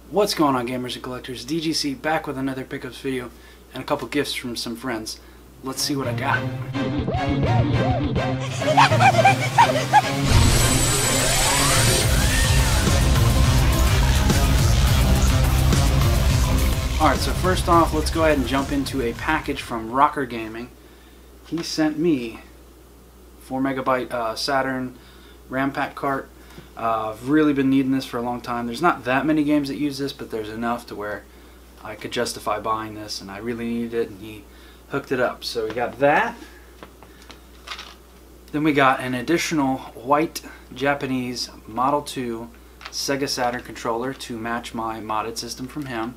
What's going on, gamers and collectors? DGC back with another pickups video and a couple gifts from some friends. Let's see what I got. Alright, so first off, let's go ahead and jump into a package from Rocker Gaming. He sent me 4 megabyte Saturn RAM pack cart. I've really been needing this for a long time. There's not that many games that use this, but there's enough to where I could justify buying this, and I really needed it, and he hooked it up. So we got that. Then we got an additional white Japanese Model 2 Sega Saturn controller to match my modded system from him.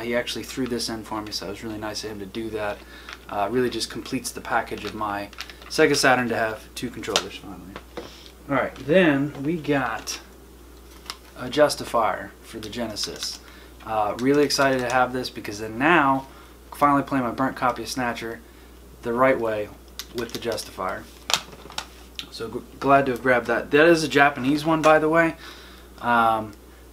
He actually threw this in for me, so it was really nice of him to do that. Really just completes the package of my Sega Saturn to have two controllers finally. Alright, then we got a justifier for the Genesis. Really excited to have this because then now I can finally play my burnt copy of Snatcher the right way with the justifier. So glad to have grabbed that. That is a Japanese one, by the way.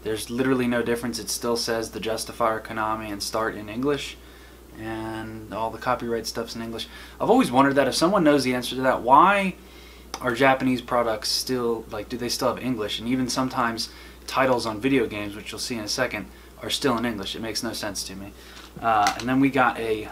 There's literally no difference. It still says the justifier, Konami, and start in English, and all the copyright stuff's in English. I've always wondered that. If someone knows the answer to that, why are Japanese products still, like, do they still have English? And even sometimes titles on video games, which you'll see in a second, are still in English. It makes no sense to me. And then we got a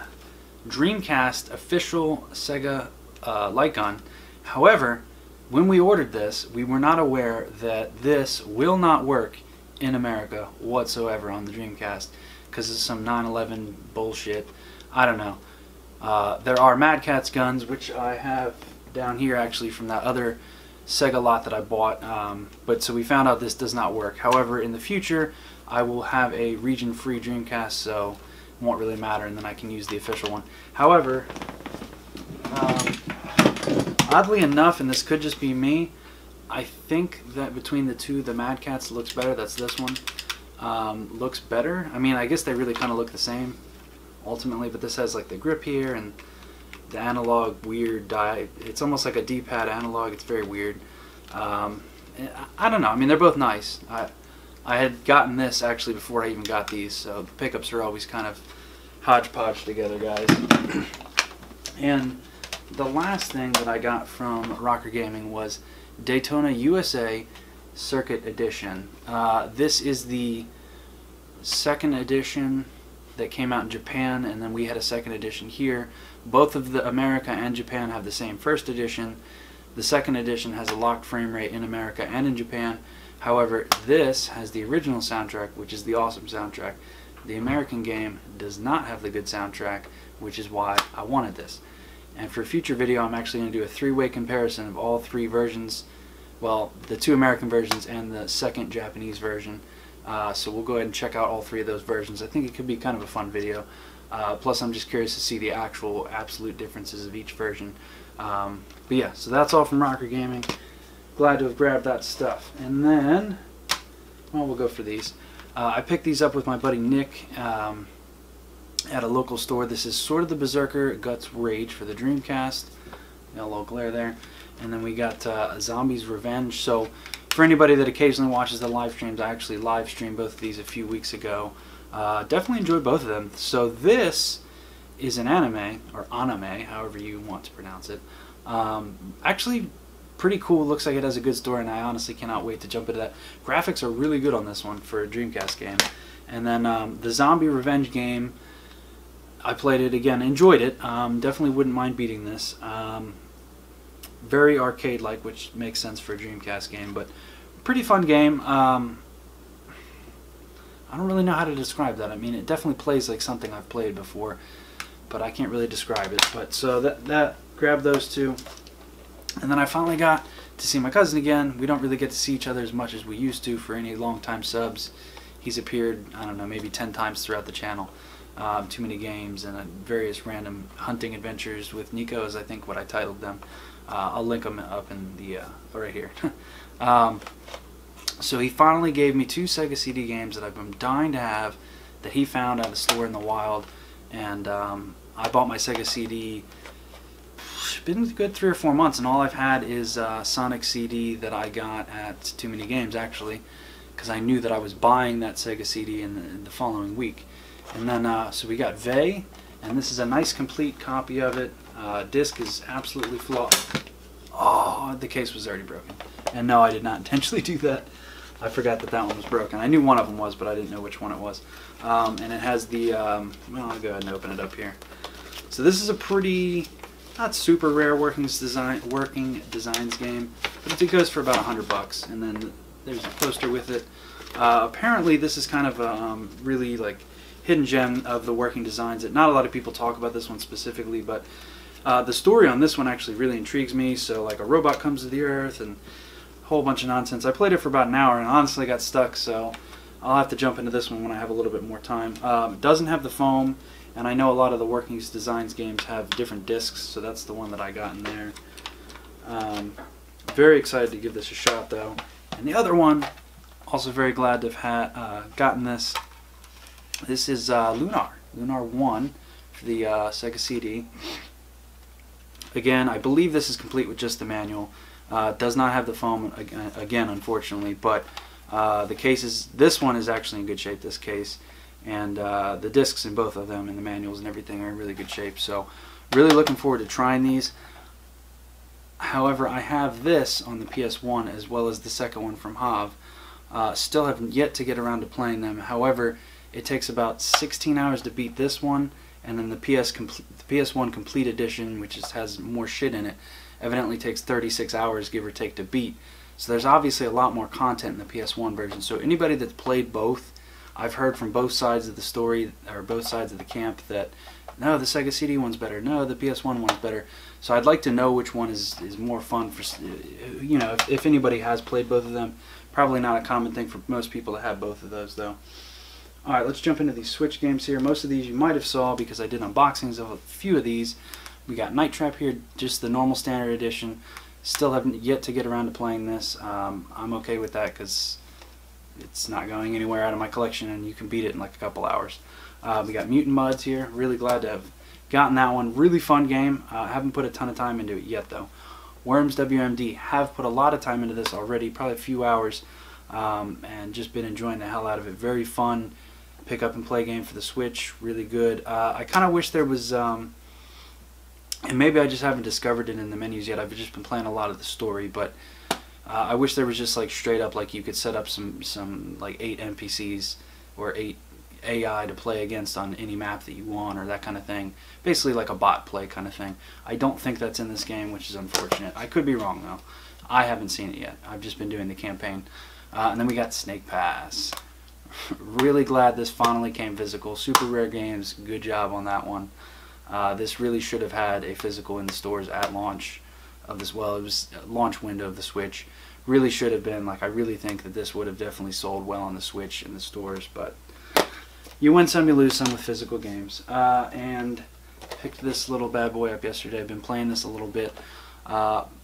Dreamcast official Sega light gun. However, when we ordered this, we were not aware that this will not work in America whatsoever on the Dreamcast because it's some 9/11 bullshit. I don't know. There are Mad Catz guns, which I have down here actually from that other Sega lot that I bought, but so we found out this does not work. However, in the future I will have a region-free Dreamcast, so it won't really matter, and then I can use the official one. However, oddly enough, and this could just be me, I think that between the two, the Mad Catz looks better. That's this one. Looks better. I mean, I guess they really kind of look the same ultimately, but this has like the grip here and the analog weird die. It's almost like a D-pad analog. It's very weird. I don't know. I mean, they're both nice. I had gotten this actually before I even got these, so the pickups are always kind of hodgepodge together, guys. And the last thing that I got from Rocker Gaming was Daytona USA Circuit Edition. This is the second edition that came out in Japan, and then we had a second edition here. Both of the America and Japan have the same first edition. The second edition has a locked frame rate in America and in Japan. However, this has the original soundtrack, which is the awesome soundtrack. The American game does not have the good soundtrack, which is why I wanted this. And for a future video, I'm actually going to do a three-way comparison of all three versions. Well, the two American versions and the second Japanese version. So we'll go ahead and check out all three of those versions. I think it could be kind of a fun video. Plus, I'm just curious to see the actual absolute differences of each version. But yeah, so that's all from Rocker Gaming. Glad to have grabbed that stuff. And then, well, we'll go for these. I picked these up with my buddy Nick at a local store. This is sort of the Berserker Guts Rage for the Dreamcast. Got a little glare there. And then we got Zombie's Revenge. So for anybody that occasionally watches the live streams, I actually live streamed both of these a few weeks ago. Definitely enjoyed both of them. So this is an anime, or anime, however you want to pronounce it. Actually pretty cool. Looks like it has a good story, and I honestly cannot wait to jump into that. Graphics are really good on this one for a Dreamcast game. And then the Zombie Revenge game, I played it again, enjoyed it. Definitely wouldn't mind beating this. Very arcade-like, which makes sense for a Dreamcast game, but pretty fun game. I don't really know how to describe that. I mean, it definitely plays like something I've played before, but I can't really describe it. But so that grabbed those two, and then I finally got to see my cousin again. We don't really get to see each other as much as we used to for any long-time subs. He's appeared, I don't know, maybe 10 times throughout the channel. Too many games and various random hunting adventures with Nico is I think what I titled them. I'll link them up in the right here. So he finally gave me two Sega CD games that I've been dying to have that he found at a store in the wild, and I bought my Sega CD. It's been a good 3 or 4 months, and all I've had is Sonic CD that I got at Too Many Games actually, because I knew that I was buying that Sega CD in the following week. And then, so we got Vay, and this is a nice complete copy of it. Disc is absolutely flawless. Oh, the case was already broken. And no, I did not intentionally do that. I forgot that that one was broken. I knew one of them was, but I didn't know which one it was. And it has the, well, I'll go ahead and open it up here. So this is a pretty, not super rare working designs game, but it goes for about $100, and then there's a poster with it. Apparently this is kind of a really like hidden gem of the working designs. That not a lot of people talk about this one specifically, but the story on this one actually really intrigues me. So like a robot comes to the earth and a whole bunch of nonsense. I played it for about an hour and honestly got stuck, so I'll have to jump into this one when I have a little bit more time. It doesn't have the foam, and I know a lot of the working designs games have different discs, so that's the one that I got in there. Very excited to give this a shot though. And the other one, also very glad to have gotten this. This is Lunar 1 for the Sega CD. Again, I believe this is complete with just the manual. Does not have the foam again, unfortunately, but the cases, this one is actually in good shape, this case, and the discs in both of them and the manuals and everything are in really good shape, so really looking forward to trying these. However, I have this on the PS1 as well as the second one from Hav. Still haven't yet to get around to playing them. However, it takes about 16 hours to beat this one, and then the PS1 Complete Edition, which has more shit in it, evidently takes 36 hours, give or take, to beat. So there's obviously a lot more content in the PS1 version. So anybody that's played both, I've heard from both sides of the story, or both sides of the camp, that no, the Sega CD one's better, no, the PS1 one's better. So I'd like to know which one is more fun for, you know, if anybody has played both of them. Probably not a common thing for most people to have both of those though. Alright, let's jump into these Switch games here. Most of these you might have saw because I did unboxings of a few of these. We got Night Trap here, just the normal standard edition. Still haven't yet to get around to playing this. I'm okay with that because it's not going anywhere out of my collection and you can beat it in like a couple hours. We got Mutant Muds here. Really glad to have gotten that one. Really fun game. Haven't put a ton of time into it yet though. Worms w.m.d. have put a lot of time into this already, probably a few hours, and just been enjoying the hell out of it. Very fun pick up and play game for the Switch. Really good. I kind of wish there was, and maybe I just haven't discovered it in the menus yet. I've just been playing a lot of the story, but I wish there was just like straight up, like you could set up some like 8 NPCs or 8 AI to play against on any map that you want, or that kind of thing. Basically like a bot play kind of thing. I don't think that's in this game, which is unfortunate. I could be wrong though. I haven't seen it yet. I've just been doing the campaign. And then we got Snake Pass. Really glad this finally came physical. Super rare games. Good job on that one. This really should have had a physical in the stores at launch of this. Well, it was a launch window of the Switch. Really should have been. Like, I really think that this would have definitely sold well on the Switch in the stores, but you win some, you lose some with physical games. And picked this little bad boy up yesterday. I've been playing this a little bit.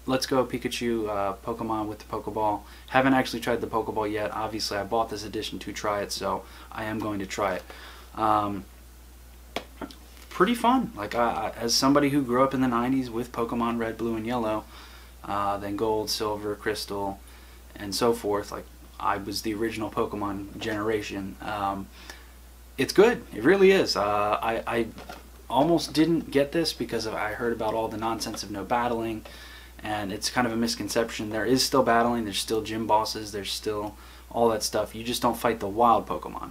Let's Go Pikachu Pokemon with the Pokeball. Haven't actually tried the Pokeball yet. Obviously, I bought this edition to try it, so I am going to try it. Pretty fun. Like, as somebody who grew up in the 90s with Pokemon Red, Blue, and Yellow, then Gold, Silver, Crystal, and so forth. Like, I was the original Pokemon generation. It's good. It really is. I almost didn't get this because I heard about all the nonsense of no battling, and it's kind of a misconception. There is still battling. There's still gym bosses. There's still all that stuff. You just don't fight the wild Pokemon.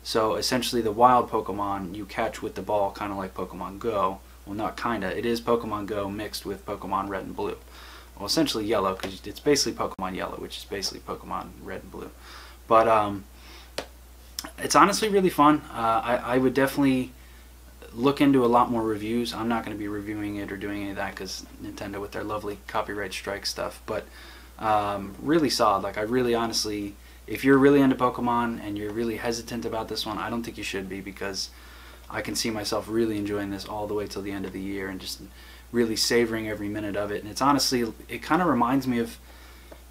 So essentially the wild Pokemon you catch with the ball, kind of like Pokemon Go. Well, not kind of. It is Pokemon Go mixed with Pokemon Red and Blue. Well, essentially Yellow, because it's basically Pokemon Yellow, which is basically Pokemon Red and Blue. But it's honestly really fun. I would definitely look into a lot more reviews. I'm not going to be reviewing it or doing any of that because Nintendo with their lovely copyright strike stuff, but really solid. Like, I really honestly, if you're really into Pokemon and you're really hesitant about this one, I don't think you should be, because I can see myself really enjoying this all the way till the end of the year and just really savoring every minute of it. And it's honestly, it kind of reminds me of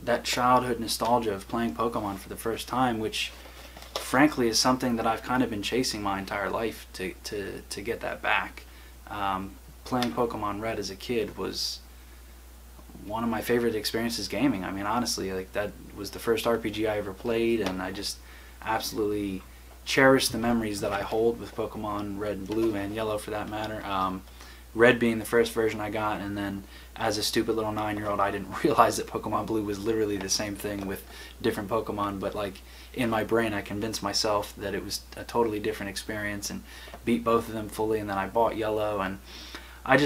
that childhood nostalgia of playing Pokemon for the first time, which frankly is something that I've kind of been chasing my entire life to get that back. Playing Pokemon Red as a kid was one of my favorite experiences gaming. I mean, honestly, like, that was the first RPG I ever played, and I just absolutely cherish the memories that I hold with Pokemon Red and Blue, and Yellow for that matter. Red being the first version I got, and then as a stupid little 9-year-old, I didn't realize that Pokemon Blue was literally the same thing with different Pokemon, but like in my brain I convinced myself that it was a totally different experience and beat both of them fully, and then I bought Yellow, and I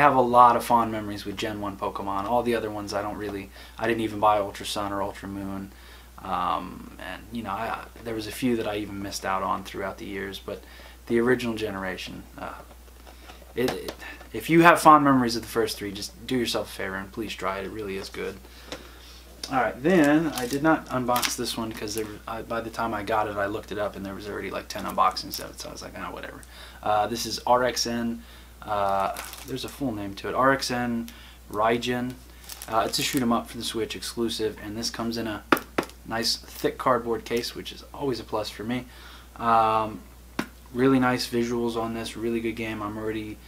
have a lot of fond memories with Gen 1 Pokemon. All the other ones I didn't even buy Ultra Sun or Ultra Moon, and you know, there was a few that I even missed out on throughout the years, but the original generation, if you have fond memories of the first three, just do yourself a favor and please try it. It really is good. Alright, then I did not unbox this one because by the time I got it, I looked it up and there was already like 10 unboxings of it, so I was like, oh, whatever. This is RXN, there's a full name to it, RXN Raijin. It's a shoot 'em up for the Switch exclusive, and this comes in a nice thick cardboard case, which is always a plus for me. Really nice visuals on this, really good game. I'm already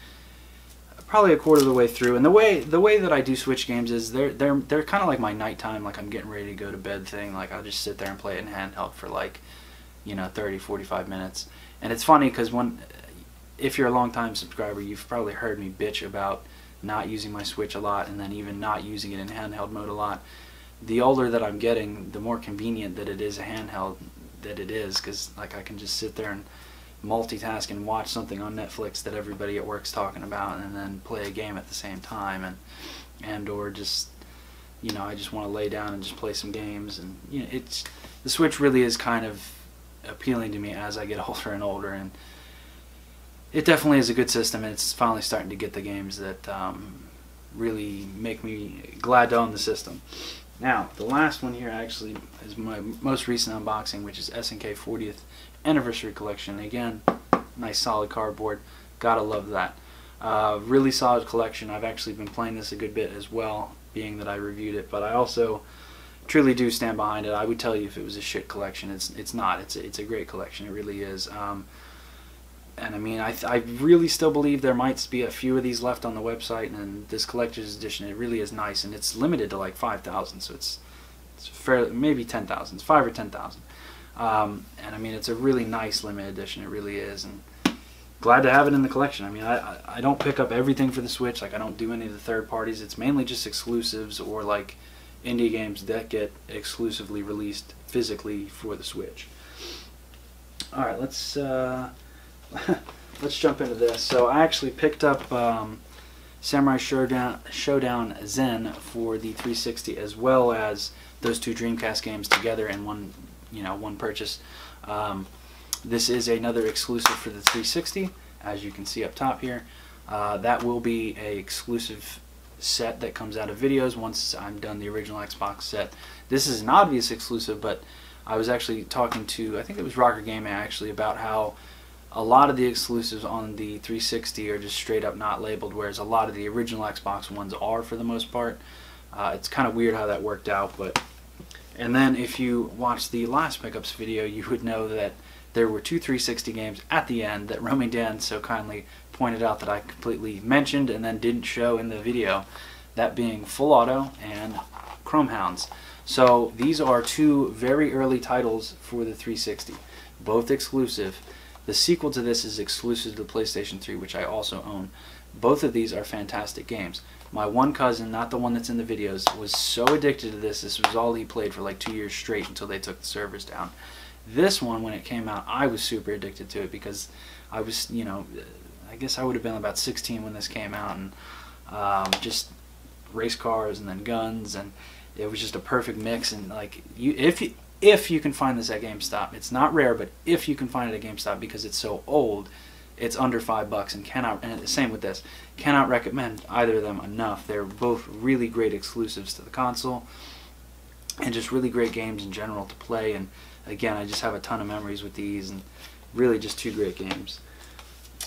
probably a quarter of the way through, and the way that I do Switch games is they're kind of like my nighttime, like I'm getting ready to go to bed thing. Like I'll just sit there and play it in handheld for like, you know, 30-45 minutes. And it's funny because if you're a long time subscriber, you've probably heard me bitch about not using my Switch a lot, and then even not using it in handheld mode a lot. The older that I'm getting, the more convenient that it is a handheld that it is, because like I can just sit there and multitask and watch something on Netflix that everybody at work's talking about, and then play a game at the same time, and or just, you know, I just want to lay down and just play some games. And you know, the Switch really is kind of appealing to me as I get older and older, and it definitely is a good system, and it's finally starting to get the games that really make me glad to own the system. Now, the last one here actually is my most recent unboxing, which is SNK 40th Anniversary Collection. Again, nice solid cardboard. Gotta love that. Really solid collection. I've actually been playing this a good bit as well, being that I reviewed it, but I also truly do stand behind it. I would tell you if it was a shit collection. It's not. It's a great collection. It really is. And I mean, I really still believe there might be a few of these left on the website, and this collector's edition, it really is nice, and it's limited to like 5,000, so it's fairly, maybe 10,000, it's 5 or 10,000. And I mean, it's a really nice limited edition, it really is, and glad to have it in the collection. I mean, I don't pick up everything for the Switch, like I don't do any of the third parties. It's mainly just exclusives or like indie games that get exclusively released physically for the Switch. Alright, let's jump into this. So I actually picked up Samurai Showdown Zen for the 360, as well as those two Dreamcast games together in one purchase. This is another exclusive for the 360, as you can see up top here. That will be a exclusive set that comes out of videos once I'm done the original Xbox set. This is an obvious exclusive, but I was actually talking to, I think it was Rocker Gaming actually, about how a lot of the exclusives on the 360 are just straight up not labeled, whereas a lot of the original Xbox ones are for the most part. It's kind of weird how that worked out, but... And then if you watched the last pickups video, you would know that there were two 360 games at the end that Romy Dan so kindly pointed out that I completely mentioned and then didn't show in the video, that being Full Auto and Chrome Hounds. So these are two very early titles for the 360, both exclusive. The sequel to this is exclusive to the PlayStation 3, which I also own. Both of these are fantastic games. My one cousin, not the one that's in the videos, was so addicted to this. This was all he played for like 2 years straight until they took the servers down. This one, when it came out, I was super addicted to it because I was, you know, I guess I would have been about 16 when this came out, and just race cars and then guns, and it was just a perfect mix. And like, if you can find this at GameStop, it's not rare, but if you can find it at GameStop, because it's so old, it's under $5, and and same with this, cannot recommend either of them enough. They're both really great exclusives to the console, and just really great games in general to play. And again, I just have a ton of memories with these, and really just two great games.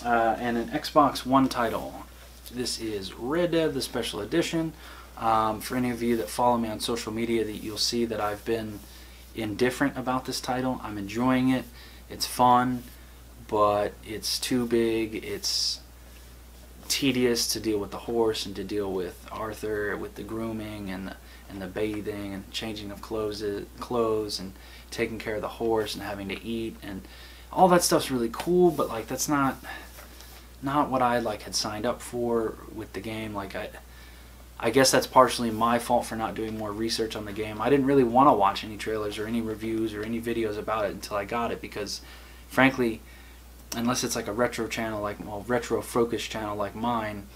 And an Xbox One title. This is Red Dead, the special edition. For any of you that follow me on social media, that you'll see that I've been indifferent about this title. I'm enjoying it. It's fun, but it's too big. It's tedious to deal with the horse and to deal with Arthur with the grooming and the bathing and changing of clothes and taking care of the horse and having to eat, and all that stuff's really cool, but like that's not what I like had signed up for with the game. Like I guess that's partially my fault for not doing more research on the game. I didn't really want to watch any trailers or any reviews or any videos about it until I got it, because frankly, unless it's like a retro channel, like retro focused channel like mine,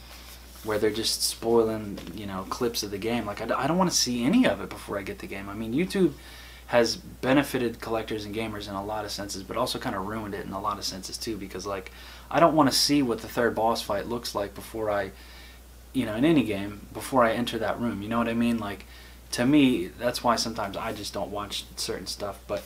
where they're just spoiling, you know, clips of the game, like I don't want to see any of it before I get the game. I mean, YouTube has benefited collectors and gamers in a lot of senses, but also kind of ruined it in a lot of senses too, because like I don't want to see what the third boss fight looks like before I, you know, in any game, before I enter that room. You know what I mean? Like, to me, that's why sometimes I just don't watch certain stuff. But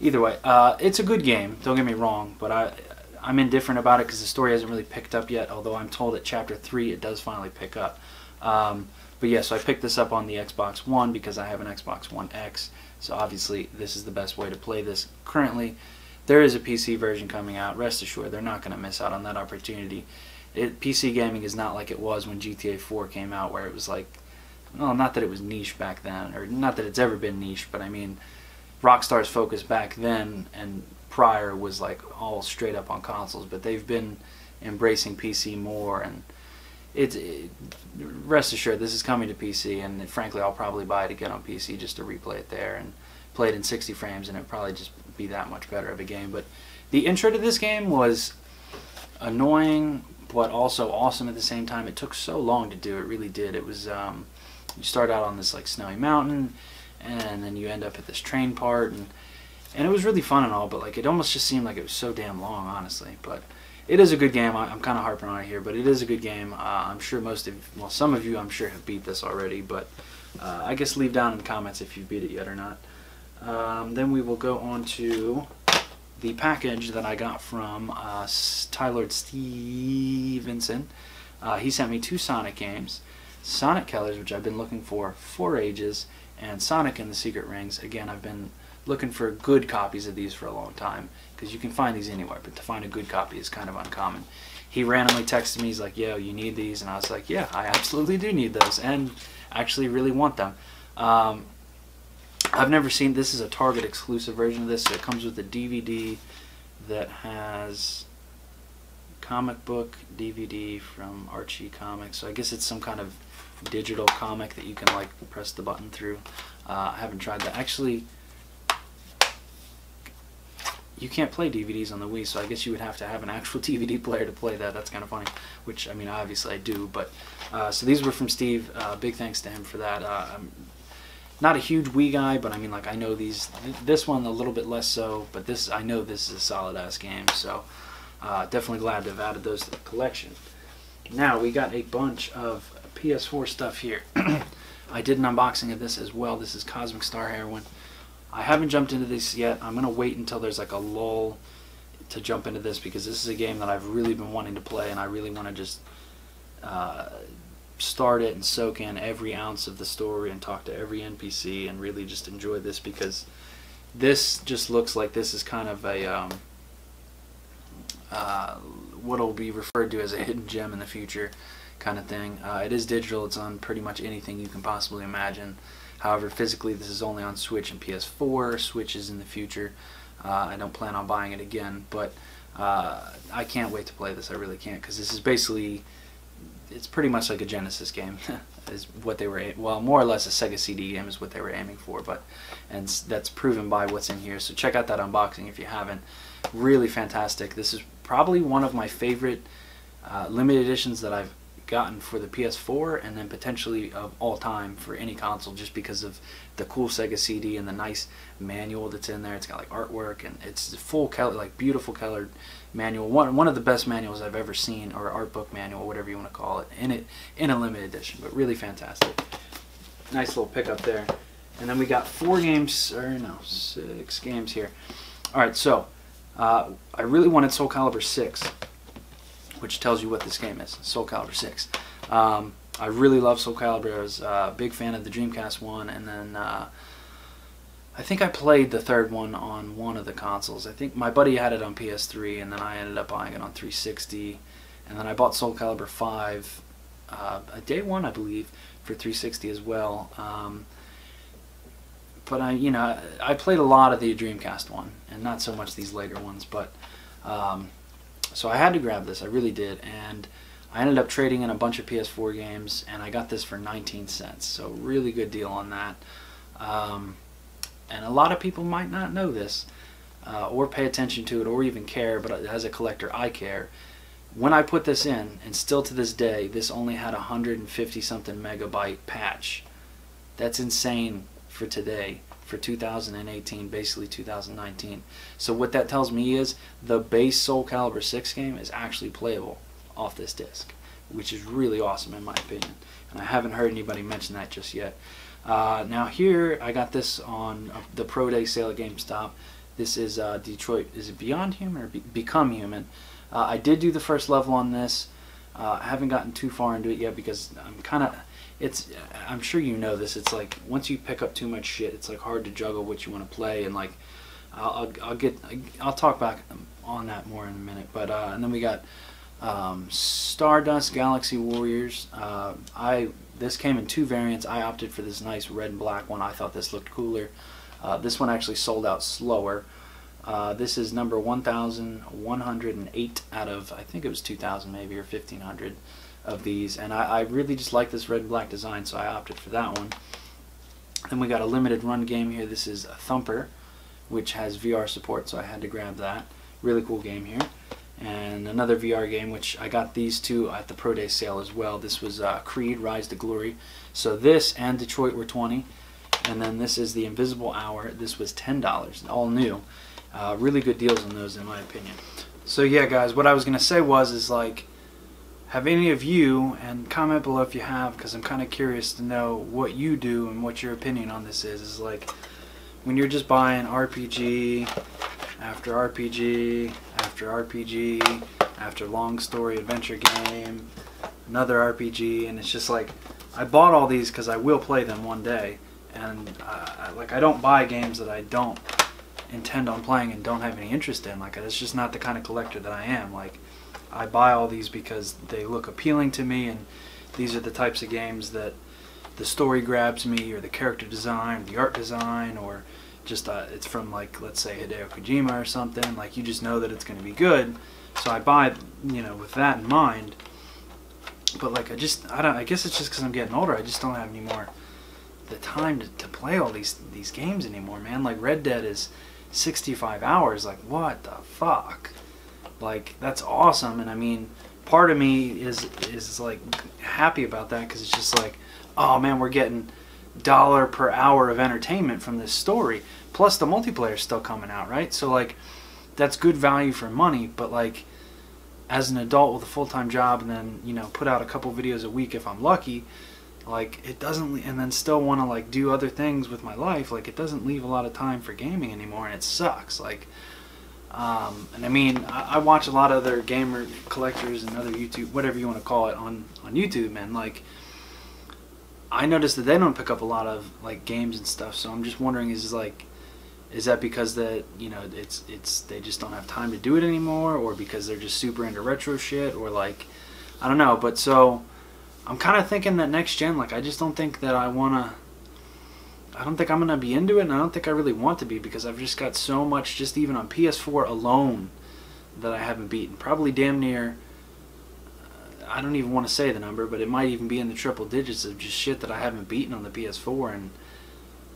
either way, it's a good game, don't get me wrong, but I'm indifferent about it because the story hasn't really picked up yet, although I'm told at Chapter 3 it does finally pick up. But yeah, so I picked this up on the Xbox One because I have an Xbox One X, so obviously this is the best way to play this currently. There is a PC version coming out. Rest assured, they're not going to miss out on that opportunity. PC gaming is not like it was when GTA 4 came out, where it was like, well, not that it was niche back then, or not that it's ever been niche, but I mean, Rockstar's focus back then and prior was like all straight up on consoles, but they've been embracing PC more, and rest assured this is coming to PC, and frankly I'll probably buy it again on PC just to replay it there and play it in 60 frames, and it'd probably just be that much better of a game. But the intro to this game was annoying but also awesome at the same time. It took so long to do, it really did. It was you start out on this like snowy mountain, and then you end up at this train part, and it was really fun and all, but like it almost just seemed like it was so damn long, honestly. But it is a good game. I'm kind of harping on it here, but it is a good game. I'm sure some of you I'm sure have beat this already, but I guess leave down in the comments if you beat it yet or not. Then we will go on to the package that I got from Tyler Stevenson. He sent me 2 Sonic games, Sonic Colors, which I've been looking for ages, and Sonic and the Secret Rings. Again, I've been looking for good copies of these for a long time, because you can find these anywhere, but to find a good copy is kind of uncommon. He randomly texted me, he's like, yo, you need these? And I was like, yeah, I absolutely do need those, and actually really want them. I've never seen, this is a Target exclusive version of this, so it comes with a DVD that has comic book DVD from Archie Comics, so I guess it's some kind of digital comic that you can like press the button through. I haven't tried that. Actually, you can't play DVDs on the Wii, so I guess you would have to have an actual DVD player to play that. That's kind of funny, which, I mean, obviously I do, but so these were from Steve. Big thanks to him for that. I'm not a huge Wii guy, but I mean, like, I know this one a little bit less so, but I know this is a solid ass game, so definitely glad to have added those to the collection. Now we got a bunch of PS4 stuff here. I did an unboxing of this as well. This is Cosmic Star Heroine. I haven't jumped into this yet. I'm going to wait until there's like a lull to jump into this, because this is a game that I've really been wanting to play, and I really want to just start it and soak in every ounce of the story and talk to every NPC and really just enjoy this, because this just looks like this is kind of a what will be referred to as a hidden gem in the future kind of thing. It is digital. It's on pretty much anything you can possibly imagine. However, physically this is only on Switch and PS4. Switch is in the future. I don't plan on buying it again, but I can't wait to play this. I really can't, because this is basically, it's pretty much like a Genesis game is what they were, well, more or less a Sega CD game is what they were aiming for, and that's proven by what's in here. So check out that unboxing if you haven't. Really fantastic. This is probably one of my favorite limited editions that I've gotten for the PS4, and then potentially of all time for any console, just because of the cool Sega CD and the nice manual that's in there. It's got like artwork, and it's full color, like beautiful colored manual. One of the best manuals I've ever seen, or art book manual, whatever you want to call it, in a limited edition, but really fantastic. Nice little pickup there. And then we got 6 games here. Alright, so I really wanted Soul Calibur 6, which tells you what this game is. Soul Calibur 6. I really love Soul Calibur. I was a big fan of the Dreamcast one, and then I think I played the third one on one of the consoles. I think my buddy had it on PS3, and then I ended up buying it on 360, And then I bought Soul Calibur 5 day one, I believe, for 360 as well. But I played a lot of the Dreamcast one, and not so much these later ones. But so I had to grab this. I really did, and I ended up trading in a bunch of PS4 games, and I got this for 19 cents. So really good deal on that. And a lot of people might not know this, or pay attention to it, or even care, but as a collector, I care. When I put this in, and still to this day, this only had 150 something megabyte patch. That's insane for today, for 2018, basically 2019. So what that tells me is the base Soul Calibur 6 game is actually playable off this disc, which is really awesome in my opinion. And I haven't heard anybody mention that just yet. Now here, I got this on the Pro Day sale at GameStop. This is Detroit, is it Beyond Human or Become Human? I did do the first level on this. I haven't gotten too far into it yet because I'm sure you know this, it's like once you pick up too much shit, it's like hard to juggle what you want to play, and like I'll talk back on that more in a minute. But and then we got Stardust Galaxy Warriors. This came in two variants. I opted for this nice red and black one. I thought this looked cooler. This one actually sold out slower. This is number 1,108 out of, I think it was 2,000 maybe, or 1,500 of these, and I really just like this red and black design, so I opted for that one. Then we got a limited run game here. This is a Thumper, which has VR support, so I had to grab that. Really cool game here. And another VR game, which I got these two at the Pro Day sale as well. This was Creed Rise to Glory. So this and Detroit were 20, and then this is the Invisible Hour. This was $10, all new. Really good deals on those in my opinion. So yeah guys, what I was going to say is like, have any of you, and comment below if you have, because I'm kind of curious to know what you do and what your opinion on this is like, when you're just buying RPG after RPG after RPG after long story adventure game, another RPG, and it's just like, I bought all these because I will play them one day, and I don't buy games that I don't intend on playing and don't have any interest in. Like, that's just not the kind of collector that I am. Like, I buy all these because they look appealing to me, and these are the types of games that the story grabs me, or the character design, the art design, or just it's from, like, let's say Hideo Kojima or something. Like, you just know that it's going to be good, so I buy, with that in mind. But like, I guess it's just because I'm getting older. I just don't have any more the time to play all these games anymore, man. Like, Red Dead is 65 hours. Like, what the fuck? Like, that's awesome. And I mean, part of me is like happy about that, because it's just like, oh man, we're getting $1 per hour of entertainment from this story, plus the multiplayer's still coming out, right? So like, that's good value for money. But like, as an adult with a full-time job, and then put out a couple videos a week if I'm lucky, like, it doesn't, and then still want to like do other things with my life, like, it doesn't leave a lot of time for gaming anymore, and it sucks. Like, and I mean, I watch a lot of other gamer collectors and other YouTube, whatever you want to call it, on YouTube, and like, I noticed that they don't pick up a lot of like games and stuff. So I'm just wondering, is that because that they just don't have time to do it anymore, or because they're just super into retro shit, or like, I don't know. But so I'm kind of thinking that next gen, like, I just don't think that I don't think I'm gonna be into it, and I don't think I really want to be, because I've just got so much, just even on PS4 alone, that I haven't beaten. Probably damn near, I don't even want to say the number, but it might even be in the triple digits of just shit that I haven't beaten on the PS4, and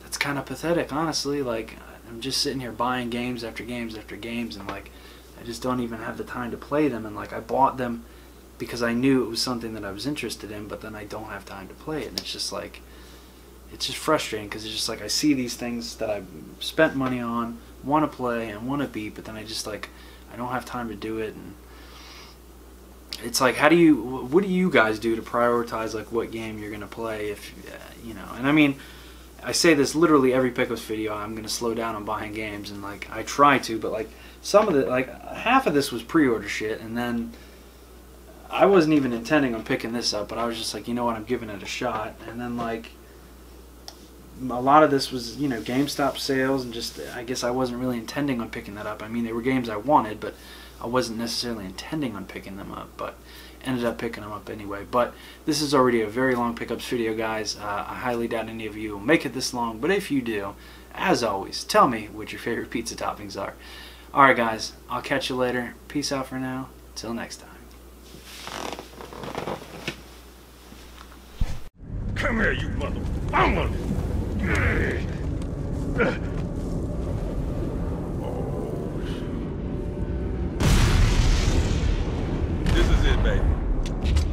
that's kind of pathetic, honestly. Like, I'm just sitting here buying games after games after games, and like, I just don't even have the time to play them. And like, I bought them because I knew it was something that I was interested in, but then I don't have time to play it, and it's just like, it's just frustrating, because it's just like, I see these things that I've spent money on, want to play and want to beat, but then I just like, I don't have time to do it. And it's like, what do you guys do to prioritize like what game you're gonna play, if and I mean, I say this literally every pickups video, I'm gonna slow down on buying games, and like, I try to, but like, some of the, like, half of this was pre-order shit, and then I wasn't even intending on picking this up, but I was just like, you know what, I'm giving it a shot. And then like, a lot of this was, you know, GameStop sales, and just, I guess I wasn't really intending on picking that up. I mean, they were games I wanted, but I wasn't necessarily intending on picking them up, but ended up picking them up anyway. But this is already a very long pickups video, guys. I highly doubt any of you will make it this long, but if you do, as always, tell me what your favorite pizza toppings are. Alright guys, I'll catch you later. Peace out for now. Till next time. Come here, you mother... This is it, baby.